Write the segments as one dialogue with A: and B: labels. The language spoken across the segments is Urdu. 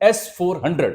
A: S-400,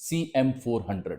A: CM-400,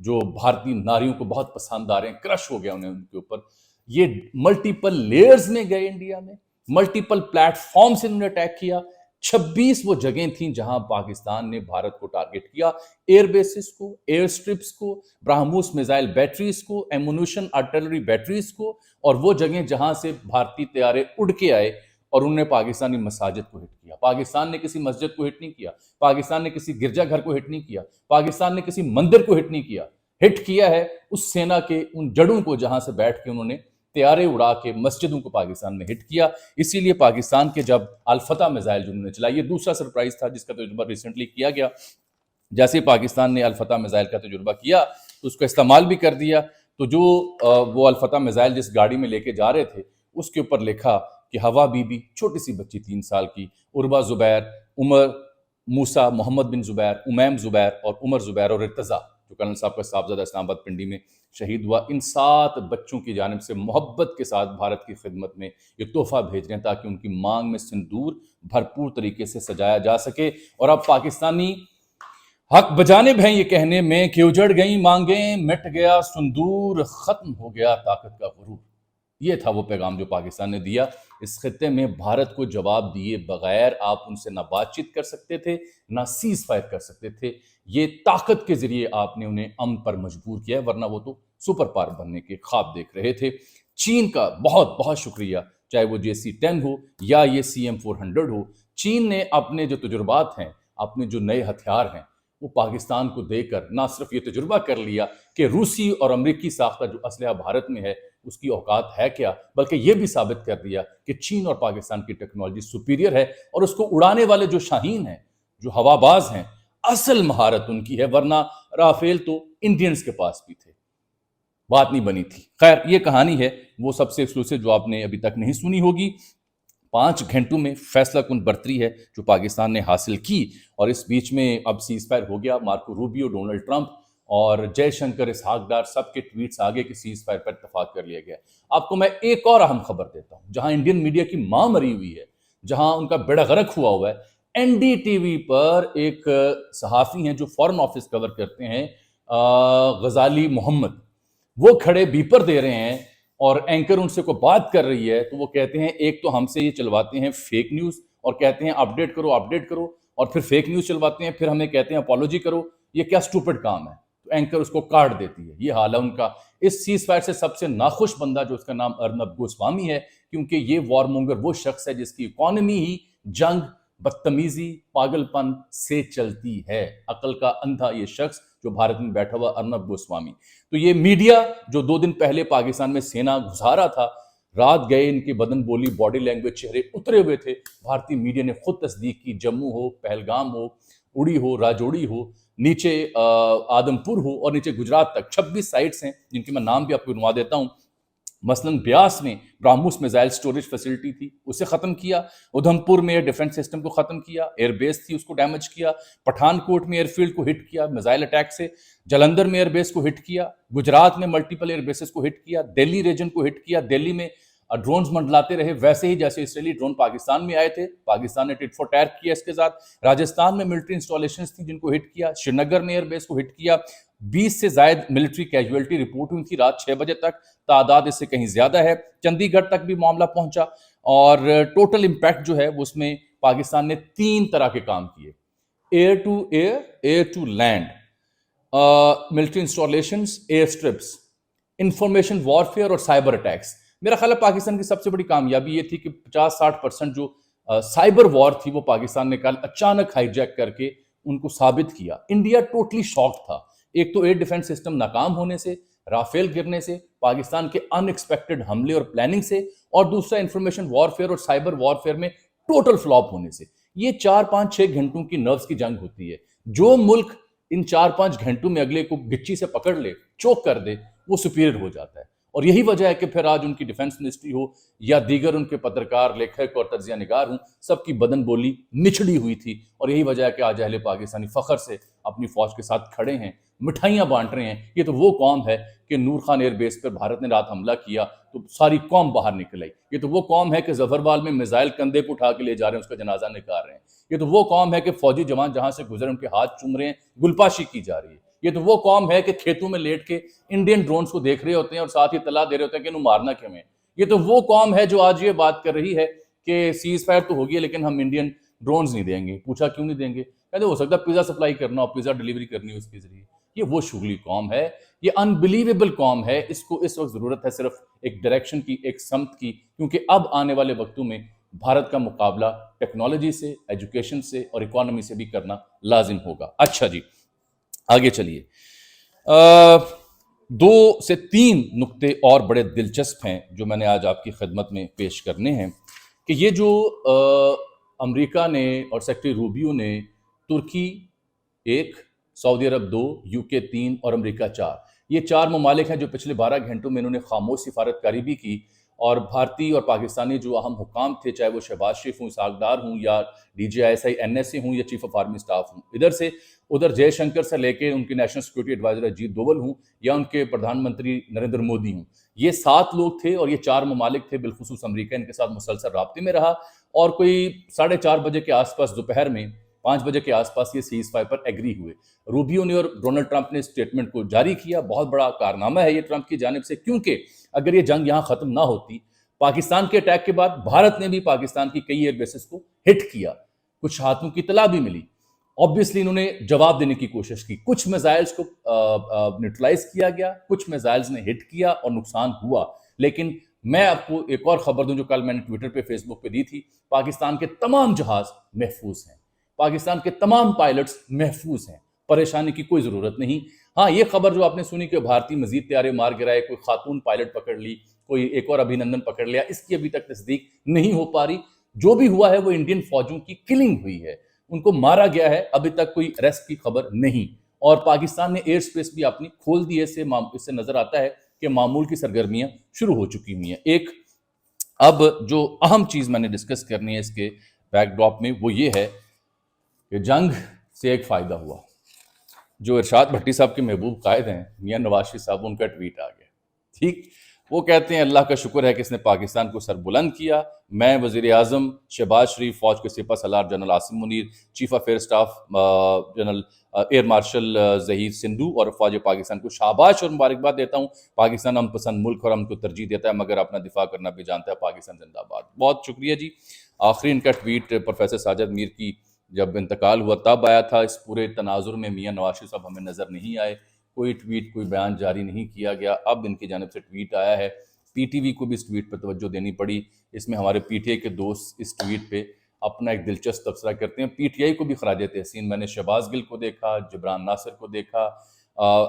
A: جو بھارتی ناریوں کو بہت پسند آ رہے ہیں، کرش ہو گیا انہیں ان کے اوپر. یہ ملٹیپل لیئرز میں گئے انڈیا میں، ملٹیپل پلیٹ فارم سے انہوں نے اٹیک کیا. 26 وہ جگہیں تھیں جہاں پاکستان نے بھارت کو ٹارگٹ کیا، ایئر بیسز کو، ایئر سٹرپس کو، براہموس میزائل بیٹریز کو، ایمونیشن آرٹلری بیٹریز کو، اور وہ جگہیں جہاں سے بھارتی طیارے اڑ کے آئے اور انہوں نے پاکستانی مساجد کو ہٹ کیا. پاکستان نے کسی مسجد کو ہٹ نہیں کیا، پاکستان نے کسی گرجا گھر کو ہٹ نہیں کیا، پاکستان نے کسی مندر کو ہٹ نہیں کیا. ہٹ کیا ہے اس سینا کے ان جڑوں کو جہاں سے بیٹھ کے انہوں نے طیارے اڑا کے مسجدوں کو پاکستان میں ہٹ کیا. اسی لیے پاکستان کے جب الفتح میزائل جنہوں نے چلائی، یہ دوسرا سرپرائز تھا جس کا تجربہ ریسنٹلی کیا گیا. جیسے پاکستان نے الفتح میزائل کا تجربہ کیا تو اس کو استعمال بھی کر دیا. تو جو وہ الفتح میزائل جس گاڑی میں لے کے جا رہے تھے اس کے اوپر لکھا کہ ہوا بی بی، چھوٹی سی بچی 3 سال کی، عربہ زبیر، عمر موسیٰ، محمد بن زبیر، امیم زبیر اور عمر زبیر اور ارتضیٰ جو کرنل صاحب کا صاحبزادہ اسلام آباد پنڈی میں شہید ہوا، ان 7 بچوں کی جانب سے محبت کے ساتھ بھارت کی خدمت میں یہ تحفہ بھیج رہے ہیں تاکہ ان کی مانگ میں سندور بھرپور طریقے سے سجایا جا سکے. اور اب پاکستانی حق بجانب ہیں یہ کہنے میں کہ اجڑ گئیں مانگیں، مٹ گیا سندور، ختم ہو گیا طاقت کا غرور. یہ تھا وہ پیغام جو پاکستان نے دیا. اس خطے میں بھارت کو جواب دیے بغیر آپ ان سے نہ بات چیت کر سکتے تھے، نہ سیز فائر کر سکتے تھے. یہ طاقت کے ذریعے آپ نے انہیں امن پر مجبور کیا ہے، ورنہ وہ تو سپر پاور بننے کے خواب دیکھ رہے تھے. چین کا بہت بہت شکریہ، چاہے وہ JC-10 ہو یا یہ CM-400 ہو. چین نے اپنے جو تجربات ہیں، اپنے جو نئے ہتھیار ہیں، وہ پاکستان کو دے کر نہ صرف یہ تجربہ کر لیا کہ روسی اور امریکی ساختہ جو اسلحہ بھارت میں ہے اس کی اوقات ہے کیا، بلکہ یہ بھی ثابت کر دیا کہ چین اور پاکستان کی ٹیکنالوجی سپیریئر ہے، اور اس کو اڑانے والے جو شاہین ہیں، جو ہوا باز ہیں، اصل مہارت ان کی ہے، ورنہ رافیل تو انڈینز کے پاس بھی تھے، بات نہیں بنی تھی. خیر، یہ کہانی ہے وہ سب سے ایکسکلوسیو جو آپ نے ابھی تک نہیں سنی ہوگی. 5 گھنٹوں میں فیصلہ کن برتری ہے جو پاکستان نے حاصل کی، اور اس بیچ میں اب سیز فائر ہو گیا. مارکو روبیو، ڈونلڈ ٹرمپ اور جے شنکر اسحاق ڈار سب کے ٹویٹس آگے کہ سیز فائر پر اتفاق کر لیا گیا. آپ کو میں ایک اور اہم خبر دیتا ہوں جہاں انڈین میڈیا کی ماں مری ہوئی ہے، جہاں ان کا بیڑا غرق ہوا ہوا ہے. NDTV پر ایک صحافی ہیں جو فورن آفس کور کرتے ہیں، غزالی محمد، وہ کھڑے بیپر دے رہے ہیں اور اینکر ان سے کوئی بات کر رہی ہے تو وہ کہتے ہیں ایک تو ہم سے یہ چلواتے ہیں فیک نیوز اور کہتے ہیں اپڈیٹ کرو، اور پھر فیک نیوز چلواتے ہیں، پھر ہمیں کہتے ہیں اپالوجی کرو. یہ کیا سٹوپڈ کام ہے؟ تو اینکر اس کو کاٹ دیتی ہے. یہ حال ہے ان کا. اس سیز فائر سے سب سے ناخوش بندہ جو اس کا نام ارنب گوسوامی ہے، کیونکہ یہ وار مونگر وہ شخص ہے جس کی اکانومی ہی جنگ، بدتمیزی، پاگل پن سے چلتی ہے. عقل کا اندھا یہ شخص جو بھارت میں بیٹھا ہوا ارنب گوسوامی. تو یہ میڈیا جو 2 دن پہلے پاکستان میں سینا گھسارا تھا، رات گئے ان کی بدن بولی، باڈی لینگویج، چہرے اترے ہوئے تھے. بھارتی میڈیا نے خود تصدیق کی. جموں ہو، پہلگام ہو، اڑی ہو، راجوڑی ہو، نیچے آدم پور ہو اور نیچے گجرات تک 26 سائٹس ہیں جن کے میں نام بھی آپ کو گنوا دیتا ہوں. مثلاً بیاس میں براہموس میزائل سٹوریج فیسلٹی تھی، اسے ختم کیا. ادھم پور میں ایئر ڈیفنس سسٹم کو ختم کیا. ایئر بیس تھی، اس کو ڈیمیج کیا. پٹھان کوٹ میں ایئر فیلڈ کو ہٹ کیا میزائل اٹیک سے. جلندر میں ایئر بیس کو ہٹ کیا. گجرات میں ملٹیپل ایئر بیسز کو ہٹ کیا. دہلی ریجن کو ہٹ کیا. دہلی میں ڈرونز منڈلاتے رہے ویسے ہی جیسے اسرائیلی ڈرون پاکستان میں آئے تھے. پاکستان نے ٹٹ فار ٹیٹ کیا اس کے ساتھ. راجستھان میں ملٹری انسٹالیشنز تھیں جن کو ہٹ کیا. شری نگر میں ایئر بیس کو ہٹ کیا. 20 سے زائد ملٹری کیجویلٹی رپورٹ ہوئی تھی رات 6 بجے تک. تعداد اس سے کہیں زیادہ ہے. چندی گڑھ تک بھی معاملہ پہنچا اور ٹوٹل امپیکٹ جو ہے اس میں پاکستان نے 3 طرح کے کام کیے: air to air, air to land, military installations, air strips, information warfare اور سائبر اٹیکس. میرا خیال ہے پاکستان کی سب سے بڑی کامیابی یہ تھی کہ 50-60% جو سائبر وار تھی وہ پاکستان نے کل اچانک ہائی جیک کر کے ان کو ثابت کیا. انڈیا ٹوٹلی شاک تھا. ایک تو ایئر ڈیفنس سسٹم ناکام ہونے سے، رافیل گرنے سے، پاکستان کے ان ایکسپیکٹڈ حملے اور پلاننگ سے، اور دوسرا انفارمیشن وارفیئر اور سائبر وارفیئر میں ٹوٹل فلاپ ہونے سے. یہ 4-5-6 گھنٹوں کی نروز کی جنگ ہوتی ہے. جو ملک ان 4-5 گھنٹوں میں اگلے کو گچی سے پکڑ لے، چوک کر دے، وہ سپیریئر ہو جاتا ہے. اور یہی وجہ ہے کہ پھر آج ان کی ڈیفنس منسٹری ہو یا دیگر ان کے پترکار، لیکھک اور تجزیہ نگار ہوں، سب کی بدن بولی نچڑی ہوئی تھی. اور یہی وجہ ہے کہ آج اہل پاکستانی فخر سے اپنی فوج کے ساتھ کھڑے ہیں، مٹھائیاں بانٹ رہے ہیں. یہ تو وہ قوم ہے کہ نور خان ایئر بیس پر بھارت نے رات حملہ کیا تو ساری قوم باہر نکل آئی. یہ تو وہ قوم ہے کہ ظفربال میں میزائل کندھے پہ اٹھا کے لے جا رہے ہیں، اس کا جنازہ نکال رہے ہیں. یہ تو وہ قوم ہے کہ فوجی جوان جہاں سے گزرے ان کے ہاتھ چوم رہے ہیں، گلپاشی کی جا رہی ہے. یہ تو وہ قوم ہے کہ کھیتوں میں لیٹ کے انڈین ڈرونز کو دیکھ رہے ہوتے ہیں اور ساتھ ہی اطلاع دے رہے ہوتے ہیں کہ انہوں مارنا کیوں ہے. یہ تو وہ قوم ہے جو آج یہ بات کر رہی ہے کہ سیز فائر تو ہوگی لیکن ہم انڈین ڈرونز نہیں دیں گے. پوچھا کیوں نہیں دیں گے؟ کہتے ہو سکتا ہے پیزا سپلائی کرنا ہو, پیزا ڈیلیوری کرنی ہو اس کے ذریعے. یہ وہ شغلی قوم ہے, یہ انبلیویبل قوم ہے. اس کو اس وقت ضرورت ہے صرف ایک ڈائریکشن کی, ایک سمت کی, کیونکہ اب آنے والے وقتوں میں بھارت کا مقابلہ ٹیکنالوجی سے, ایجوکیشن سے اور اکانومی سے بھی کرنا لازم ہوگا. اچھا جی, آگے چلیے. 2 سے 3 نقطے اور بڑے دلچسپ ہیں جو میں نے آج آپ کی خدمت میں پیش کرنے ہیں کہ یہ جو امریکہ نے اور سیکرٹری روبیو نے ترکی 1, سعودی عرب 2, UK 3 اور امریکہ 4, یہ 4 ممالک ہیں جو پچھلے 12 گھنٹوں میں انہوں نے خاموش سفارتکاری بھی کی, اور بھارتی اور پاکستانی جو اہم حکام تھے, چاہے وہ شہباز شریف ہوں, اسحاق ڈار ہوں, یا DGI NSA ہوں, یا چیف آف آرمی اسٹاف ہوں, ادھر سے ادھر جے شنکر سے لے کے ان کے national security advisor Ajit Doval ہوں, یا ان کے پردھان منتری نریندر مودی ہوں, یہ 7 لوگ تھے اور یہ 4 ممالک تھے. بالخصوص امریکہ ان کے ساتھ مسلسل رابطے میں رہا, اور کوئی 4:30 بجے کے آس پاس, دوپہر میں 5 بجے کے آس پاس یہ سیز فائر پر ایگری ہوئے. روبیو نے اور ڈونلڈ ٹرمپ نے اسٹیٹمنٹ کو جاری کیا. بہت بڑا کارنامہ ہے یہ ٹرمپ کی جانب سے, کیونکہ اگر یہ جنگ یہاں ختم نہ ہوتی, پاکستان کے اٹیک کے بعد بھارت نے بھی پاکستان کی کئی ایئر بیسز کو ہٹ کیا, کچھ ہاتھوں کی اطلاع بھی ملی. obviously انہوں نے جواب دینے کی کوشش کی, کچھ میزائلز کو نیوٹرلائز کیا گیا, کچھ میزائلز نے ہٹ کیا اور نقصان ہوا. لیکن میں آپ کو ایک اور خبر دوں جو کل میں نے ٹویٹر پہ, فیس بک پہ دی تھی. پاکستان کے تمام جہاز محفوظ ہیں, پاکستان کے تمام پائلٹس محفوظ ہیں, پریشانی کی کوئی ضرورت نہیں. ہاں, یہ خبر جو آپ نے سنی کہ بھارتی مزید طیارے مار گرائے, کوئی خاتون پائلٹ پکڑ لی, کوئی ایک اور ابھینندن پکڑ لیا, اس کی ابھی تک تصدیق نہیں ہو پا رہی. جو بھی ہوا ہے وہ انڈین فوجوں کی کلنگ ہوئی ہے, ان کو مارا گیا ہے, ابھی تک کوئی ریسٹ کی خبر نہیں. اور پاکستان نے ایئر سپیس بھی اپنی کھول دی ہے. اس سے نظر آتا ہے کہ معمول کی سرگرمیاں شروع ہو چکی ہوئی ہیں. ایک اب جو اہم چیز میں نے ڈسکس کرنی ہے اس کے بیک ڈراپ میں, وہ یہ ہے کہ جنگ سے ایک فائدہ ہوا. جو ارشاد بھٹی صاحب کے محبوب قائد ہیں میاں نواز شریف صاحب, ان کا ٹویٹ آ گیا. ٹھیک, وہ کہتے ہیں اللہ کا شکر ہے کہ اس نے پاکستان کو سر بلند کیا. میں, وزیر اعظم شہباز شریف, فوج کے سپہ سالار general Asim Munir, chief of air staff general air marshal Zaheer Sindhu اور فوج پاکستان کو شاباش اور مبارکباد دیتا ہوں. پاکستان امن پسند ملک اور ہم کو ترجیح دیتا ہے, مگر اپنا دفاع کرنا بھی جانتا ہے. پاکستان زندہ باد. بہت شکریہ جی. آخری ان کا ٹویٹ پروفیسر ساجد میر کی جب انتقال ہوا تب آیا تھا. اس پورے تناظر میں میاں نواز شریف صاحب ہمیں نظر نہیں آئے, کوئی ٹویٹ, کوئی بیان جاری نہیں کیا گیا. اب ان کی جانب سے ٹویٹ آیا ہے. پی ٹی وی کو بھی اس ٹویٹ پر توجہ دینی پڑی. اس میں ہمارے پی ٹی آئی کے دوست اس ٹویٹ پہ اپنا ایک دلچسپ تبصرہ کرتے ہیں. پی ٹی آئی کو بھی خراج تحسین. میں نے شہباز گل کو دیکھا, جبران ناصر کو دیکھا,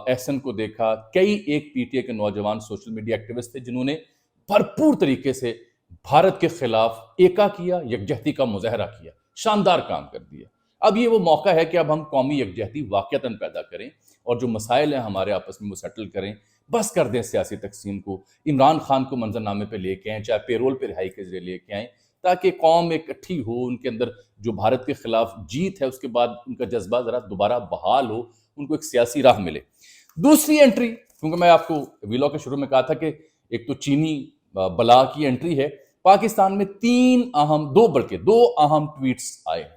A: احسن کو دیکھا, کئی ایک پی ٹی آئی کے نوجوان سوشل میڈیا ایکٹیوسٹ تھے جنہوں نے بھرپور طریقے سے بھارت کے خلاف ایکا کیا, یکجہتی کا مظاہرہ کیا, شاندار کام کر دیا. اب یہ وہ موقع ہے کہ اب ہم قومی یکجہتی واقعتاً پیدا کریں اور جو مسائل ہیں ہمارے آپس میں وہ سیٹل کریں. بس کر دیں سیاسی تقسیم کو. عمران خان کو منظرنامے پہ لے کے آئیں, چاہے پیرول پہ رہائی کے ذریعے لے کے آئیں, تاکہ قوم ایک اکٹھی ہو. ان کے اندر جو بھارت کے خلاف جیت ہے اس کے بعد ان کا جذبہ ذرا دوبارہ بحال ہو, ان کو ایک سیاسی راہ ملے. دوسری انٹری, کیونکہ میں آپ کو ویلوگ کے شروع میں کہا تھا کہ ایک تو چینی بلا کی انٹری ہے, پاکستان میں 2 اہم ٹویٹس آئے ہیں,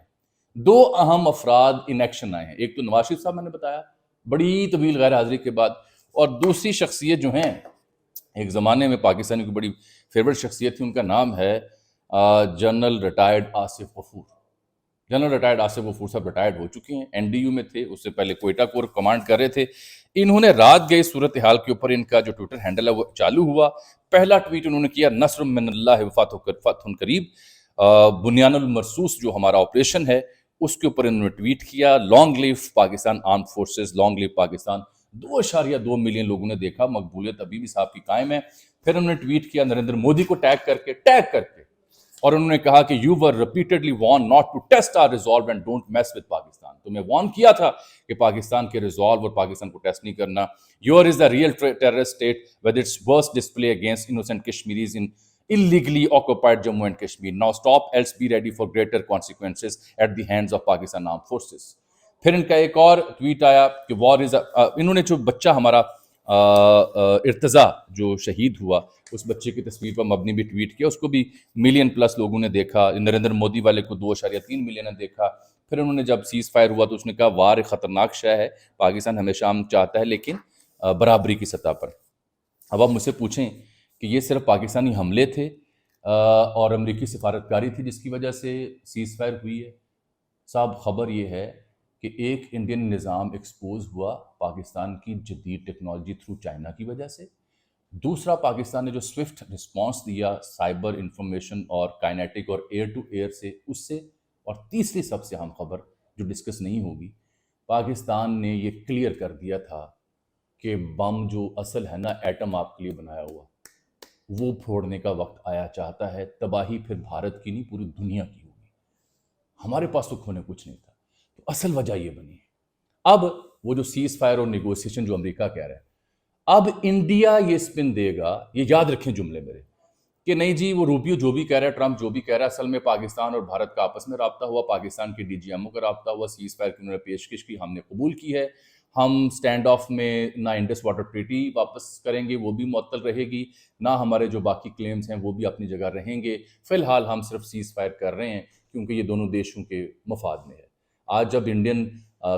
A: 2 اہم افراد ان ایکشن آئے ہیں. ایک تو نواز شریف صاحب میں نے بتایا بڑی طویل غیر حاضری کے بعد, اور دوسری شخصیت جو ہیں ایک زمانے میں پاکستانی کی بڑی فیوریٹ شخصیت تھی, ان کا نام ہے جنرل ریٹائرڈ آصف غفور. جنرل ریٹائرڈ آصف غفور صاحب ریٹائرڈ ہو چکے ہیں, این ڈی یو میں تھے, اس سے پہلے کوئٹہ کور کمانڈ کر رہے تھے. انہوں نے رات گئی صورتحال کے اوپر ان کا جو ٹویٹر ہینڈل ہے وہ چالو ہوا. پہلا ٹویٹ انہوں نے کیا, نصر من اللہ فتح قریب, بنیان المرصوص جو ہمارا آپریشن ہے اس کے اوپر انہوں نے ٹویٹ کیا, لانگ لیو پاکستان آرمڈ فورسز, لانگ لیو پاکستان. 2.2 ملین لوگوں نے دیکھا, مقبولیت ابھی بھی صاحب کی قائم ہے. پھر انہوں نے ٹویٹ کیا نریندر مودی کو ٹیگ کر کے, اور انہوں نے کہا کہ you were repeatedly warn not to test our resolve and don't mess with Pakistan. تمہیں وارن کیا تھا کہ پاکستان کے ریزالو اور پاکستان کو ٹیسٹ نہیں کرنا. Your is the real terrorist state with its worst display against innocent Kashmiris in illegally occupied Jammu and Kashmir. Now stop, else be ready for greater consequences at the hands of Pakistan armed forces. پھر ان کا ایک اور ٹویٹ آیا کہ وار از, انہوں نے جو بچہ ہمارا ارتضیٰ جو شہید ہوا اس بچے کی تصویر پر مبنی بھی ٹویٹ کیا, اس کو بھی 1 ملین پلس لوگوں نے دیکھا. نریندر مودی والے کو 2.3 ملین نے دیکھا. پھر انہوں نے جب سیز فائر ہوا تو اس نے کہا وار ایک خطرناک شے ہے، پاکستان ہمیشہ ہم چاہتا ہے لیکن برابری کی سطح پر۔ اب آپ مجھ سے پوچھیں کہ یہ صرف پاکستانی حملے تھے اور امریکی سفارتکاری تھی جس کی وجہ سے سیز فائر ہوئی ہے؟ صاحب خبر یہ ہے کہ ایک انڈین نظام ایکسپوز ہوا پاکستان کی جدید ٹیکنالوجی تھرو چائنا کی وجہ سے، دوسرا پاکستان نے جو سوئفٹ رسپانس دیا سائبر انفارمیشن اور کائنیٹک اور ایئر ٹو ایئر سے اس سے، اور تیسری سب سے اہم خبر جو ڈسکس نہیں ہوگی، پاکستان نے یہ کلیئر کر دیا تھا کہ بم جو اصل ہے نا ایٹم آپ کے لیے بنایا ہوا، وہ پھوڑنے کا وقت آیا چاہتا ہے، تباہی پھر بھارت کی نہیں پوری دنیا کی ہوگی، ہمارے پاس تو کھونے کچھ نہیں تھا۔ تو اصل وجہ یہ بنی ہے۔ اب وہ جو سیز فائر اور نیگوسیشن جو امریکہ کہہ رہا ہے، اب انڈیا یہ سپن دے گا، یہ یاد رکھیں جملے میرے، کہ نہیں جی وہ روبیو جو بھی کہہ رہا ہے، ٹرمپ جو بھی کہہ رہا ہے، اصل میں پاکستان اور بھارت کا آپس میں رابطہ ہوا، پاکستان کی ڈی جی ایم او کا رابطہ ہوا، سیز فائر کی انہوں نے پیشکش کی، ہم نے قبول کی ہے، ہم سٹینڈ آف میں نہ انڈس واٹر ٹریٹی واپس کریں گے، وہ بھی معطل رہے گی، نہ ہمارے جو باقی کلیمز ہیں وہ بھی اپنی جگہ رہیں گے، فی الحال ہم صرف سیز فائر کر رہے ہیں کیونکہ یہ دونوں دیشوں کے مفاد میں ہے۔ آج جب انڈین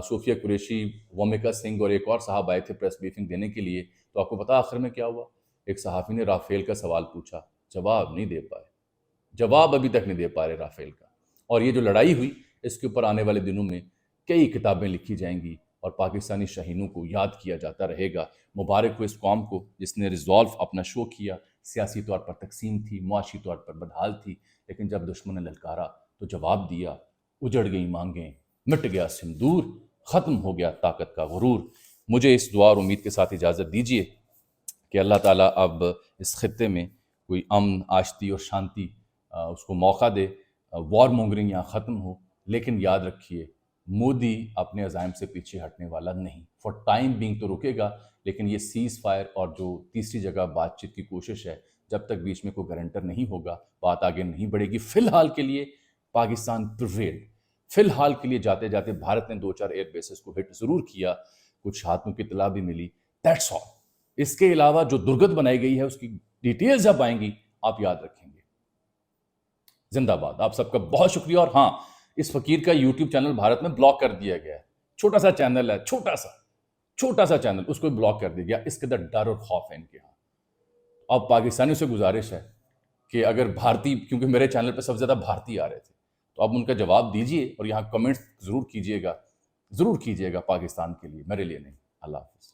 A: صوفیہ قریشی، وومیکا سنگھ اور ایک اور صاحب آئے تھے پریس بریفنگ دینے کے لیے، تو آپ کو پتا آخر میں کیا ہوا؟ ایک صحافی نے رافیل کا سوال پوچھا، جواب نہیں دے پائے، جواب ابھی تک نہیں دے پا رہے رافیل کا۔ اور یہ جو لڑائی ہوئی اس کے اوپر آنے والے دنوں میں کئی کتابیں لکھی جائیں گی اور پاکستانی شہینوں کو یاد کیا جاتا رہے گا۔ مبارک ہو اس قوم کو جس نے ریزولو اپنا شو کیا، سیاسی طور پر تقسیم تھی، معاشی طور پر بدحال تھی، لیکن جب دشمن نے للکارا تو جواب دیا، اجڑ گئی مانگیں، مٹ گیا سندور، ختم ہو گیا طاقت کا غرور۔ مجھے اس دعا اور امید کے ساتھ اجازت دیجیے کہ اللہ تعالیٰ اب اس خطے میں کوئی امن، آشتی اور شانتی اس کو موقع دے، وار مونگرنگ یہاں ختم ہو، لیکن یاد رکھیے مودی اپنے عزائم سے پیچھے ہٹنے والا نہیں، فار ٹائم بینگ تو رکے گا، لیکن یہ سیز فائر اور جو تیسری جگہ بات چیت کی کوشش ہے، جب تک بیچ میں کوئی گارنٹر نہیں ہوگا بات آگے نہیں بڑھے گی۔ فی الحال کے لیے پاکستان پریویل، فی الحال کے لیے جاتے جاتے بھارت نے 2-4 ایئر بیسز کو ہٹ ضرور کیا، کچھ ہاتھوں کی اطلاع بھی ملی، دیٹس آل۔ اس کے علاوہ جو درگت بنائی گئی ہے اس کی ڈیٹیل جب آئیں گی آپ یاد رکھیں گے۔ زندہ باد، آپ سب کا بہت شکریہ۔ اور ہاں، اس فقیر کا یوٹیوب چینل بھارت میں بلاک کر دیا گیا ہے، چھوٹا سا چینل ہے، چھوٹا سا چینل، اس کو بلاک کر دیا گیا، اس کے اندر ڈر اور خوف ہے ان کے ہاں۔ اب پاکستانیوں سے گزارش ہے کہ اگر بھارتی، کیونکہ میرے چینل پہ سب سے زیادہ بھارتی آ رہے تھے، تو اب ان کا جواب دیجئے اور یہاں کمنٹ ضرور کیجئے گا پاکستان کے لیے، میرے لیے نہیں۔ اللہ حافظ۔